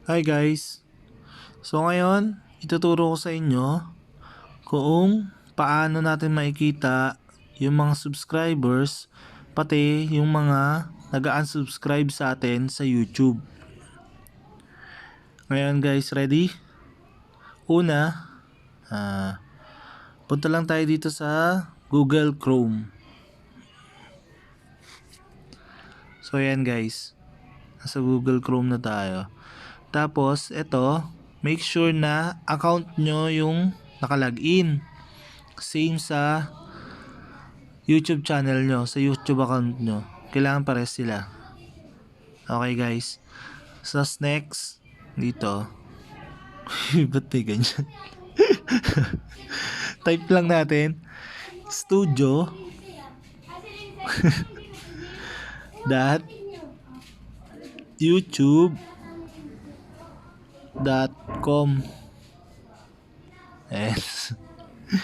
Hi guys! So ngayon, ituturo ko sa inyo kung paano natin makikita yung mga subscribers pati yung mga nag-unsubscribe sa atin sa YouTube. Ngayon guys, ready? Una, punta lang tayo dito sa Google Chrome. So ayan guys, nasa Google Chrome na tayo. Tapos ito, make sure na account nyo yung nakalagin. Same sa YouTube channel nyo, sa YouTube account nyo. Kailangan pares sila. Okay guys. So next, dito. Ba't may ganyan? Type lang natin. Studio. dot youtube.com.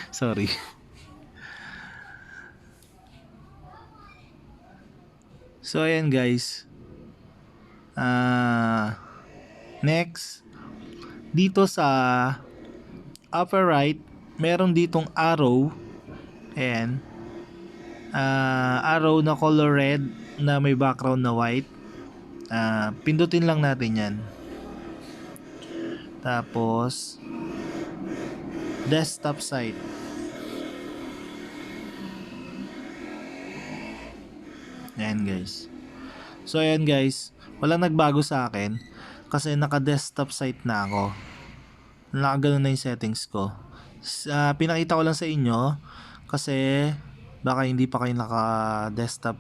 Sorry. So ayan guys. Next, dito sa upper right, meron ditong arrow. Ayan. Arrow na color red na may background na white. Pindutin lang natin yan. Tapos desktop site. Ayan guys. So ayan guys, walang nagbago sa akin kasi naka-desktop site na ako. Nakagano na yung settings ko. Pinakita ko lang sa inyo kasi baka hindi pa kayo naka-desktop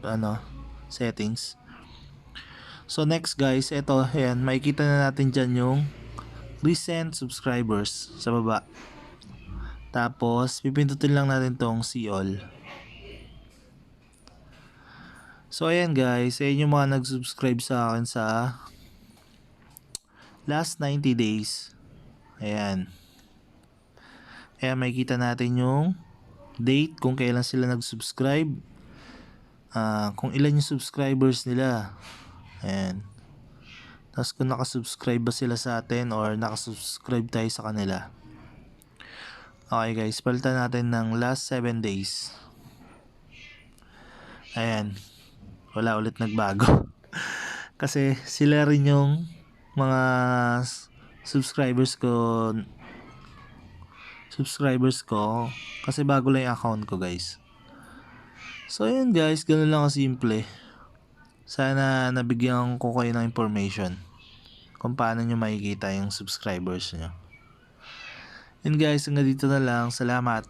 settings. So next guys, ito, ayan, makikita na natin dyan yung recent subscribers sa baba. Tapos pipindutin lang natin tong see all. So ayan guys, ayan yung mga nag-subscribe sa akin sa last 90 days. Ayan. Ayan, makikita natin yung date kung kailan sila nag-subscribe. Kung ilan yung subscribers nila. Ayan. Tapos kung nakasubscribe ba sila sa atin or nakasubscribe tayo sa kanila. Okay guys, palitan natin ng last 7 days. Ayan. Wala ulit nagbago. Kasi sila rin yung mga subscribers ko kasi bago lang yung account ko guys. So ayan guys, ganun lang kasimple. Sana nabigyan ko kayo ng information kung paano nyo makikita yung subscribers nyo. And guys, hanggang dito na lang. Salamat.